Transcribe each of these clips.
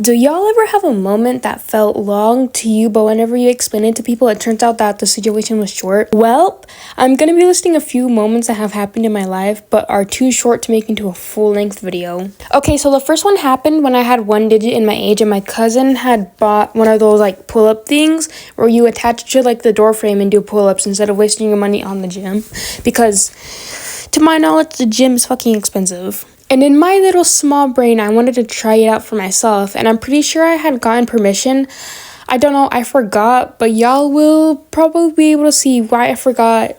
Do y'all ever have a moment that felt long to you, but whenever you explain it to people, it turns out that the situation was short? Well, I'm gonna be listing a few moments that have happened in my life, but are too short to make into a full-length video. Okay, so the first one happened when I had 1 digit in my age, and my cousin had bought one of those like pull-up things where you attach it to like the door frame and do pull-ups instead of wasting your money on the gym, because to my knowledge, the gym is fucking expensive. And in my little small brain, I wanted to try it out for myself, and I'm pretty sure I had gotten permission. I don't know, I forgot, but y'all will probably be able to see why I forgot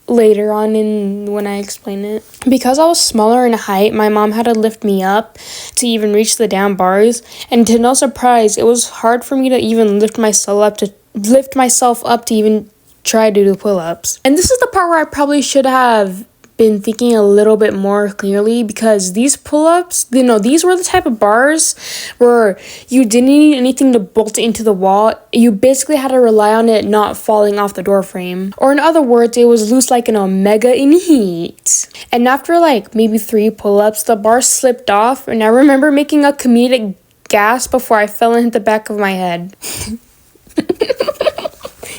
later on when I explain it. Because I was smaller in height, my mom had to lift me up to even reach the damn bars, and to no surprise, it was hard for me to even lift myself up to even try to do pull-ups. And this is the part where I probably should have been thinking a little bit more clearly, because these pull-ups, these were the type of bars where you didn't need anything to bolt it into the wall. You basically had to rely on it not falling off the door frame. Or in other words, it was loose like an omega in heat. And after like maybe 3 pull-ups, the bar slipped off, and I remember making a comedic gasp before I fell and hit the back of my head.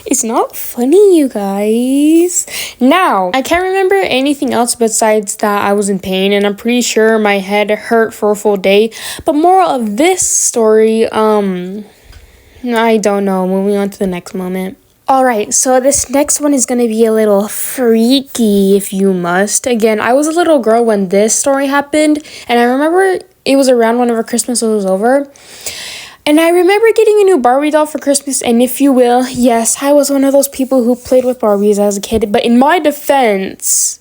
It's not funny, you guys. Now, I can't remember anything else besides that I was in pain, and I'm pretty sure my head hurt for a full day. But moral of this story, I don't know. Moving on to the next moment. Alright, so this next one is gonna be a little freaky, if you must. Again, I was a little girl when this story happened, and I remember it was around whenever Christmas was over. And I remember getting a new Barbie doll for Christmas, and if you will, yes, I was one of those people who played with Barbies as a kid. But in my defense,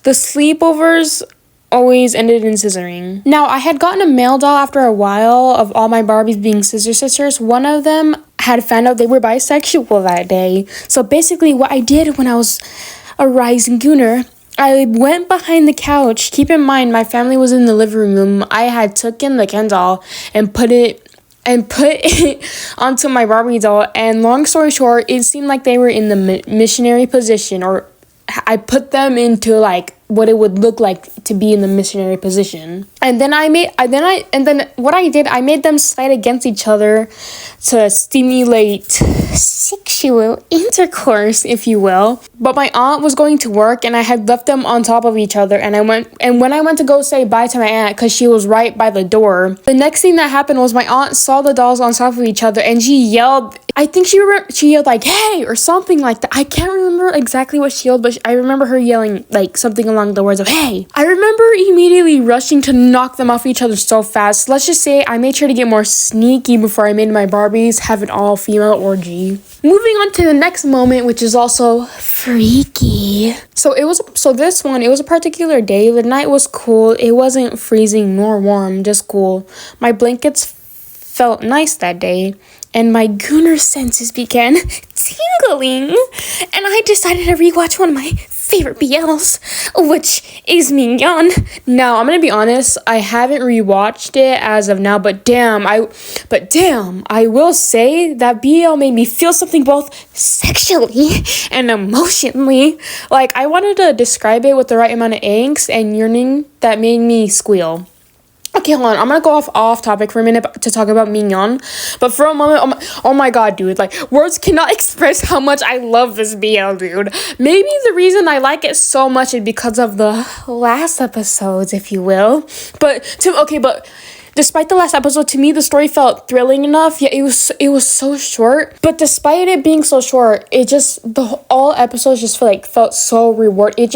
the sleepovers always ended in scissoring. Now, I had gotten a male doll after a while of all my Barbies being scissor sisters. One of them had found out they were bisexual that day. So basically what I did when I was a rising gooner, I went behind the couch. Keep in mind, my family was in the living room. I had taken the Ken doll and put it onto my Barbie doll, and long story short, it seemed like they were in the missionary position, or I put them into like what it would look like to be in the missionary position. And then I made them slide against each other to stimulate sexual intercourse, if you will. But my aunt was going to work, and I had left them on top of each other, and when I went to go say bye to my aunt, because she was right by the door, the next thing that happened was my aunt saw the dolls on top of each other, and she yelled, I think she yelled like, hey, or something like that. I can't remember exactly what she yelled, but I remember her yelling like something along the words of, hey. I remember immediately rushing to knock them off each other so fast. Let's just say I made sure to get more sneaky before I made my Barbies have an all-female orgy. Moving on to the next moment, which is also freaky. So it was a particular day. The night was cool. It wasn't freezing nor warm, just cool. My blankets felt nice that day, and my gooner senses began tingling, and I decided to rewatch one of my favorite BLs, which is Mignon. Now, I'm gonna be honest, I haven't rewatched it as of now, but damn, I will say that BL made me feel something both sexually and emotionally. Like, I wanted to describe it with the right amount of angst and yearning that made me squeal. Okay, hold on. I'm gonna go off topic for a minute to talk about Mignon. But for a moment, oh my god, dude. Like, words cannot express how much I love this BL, dude. Maybe the reason I like it so much is because of the last episodes, if you will. But despite the last episode, to me, the story felt thrilling enough. Yeah, it was so short. But despite it being so short, all episodes just felt so rewarding.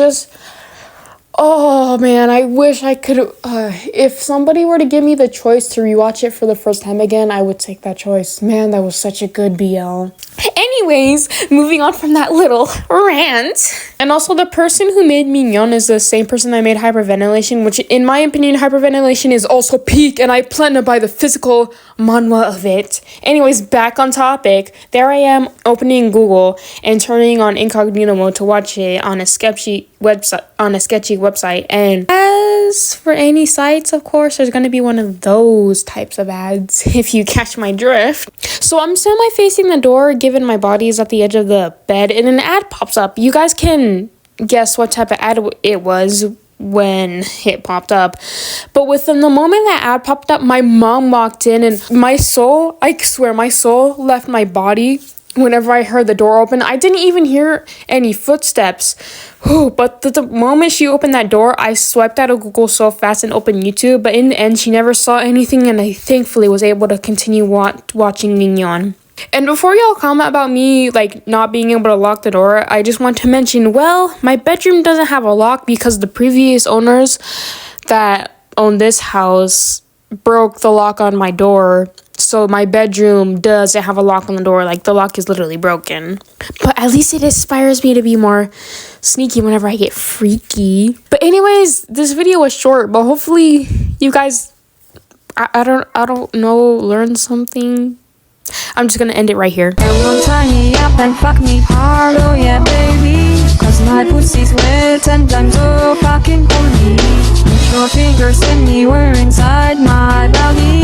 Oh man, I wish I could. If somebody were to give me the choice to rewatch it for the first time again, I would take that choice. Man, that was such a good BL. Anyways, moving on from that little rant. And also, the person who made Mignon is the same person that made Hyperventilation, which in my opinion, Hyperventilation is also peak, and I plan to buy the physical manhwa of it. Anyways, back on topic. There I am opening Google and turning on incognito mode to watch it on a sketchy website. And as for any sites, of course, there's going to be one of those types of ads, if you catch my drift. So I'm semi-facing the door, given my body is at the edge of the bed, and an ad pops up. You guys can guess what type of ad it was when it popped up. But within the moment that ad popped up, my mom walked in, and my soul, I swear, my soul left my body whenever I heard the door open. I didn't even hear any footsteps. But the moment she opened that door, I swiped out of Google so fast and opened YouTube. But in the end, she never saw anything, and I thankfully was able to continue watching Mignon. And before y'all comment about me, like, not being able to lock the door, I just want to mention, well, my bedroom doesn't have a lock because the previous owners that owned this house broke the lock on my door. So my bedroom doesn't have a lock on the door. Like, the lock is literally broken. But at least it inspires me to be more sneaky whenever I get freaky. But anyways, this video was short, but hopefully you guys, I don't know, learn something. I'm just gonna end it right here. Come tie me up and fuck me hard, oh yeah baby. Cause my pussy's wet and I'm so fucking horny. Put your fingers in me, we're inside my belly.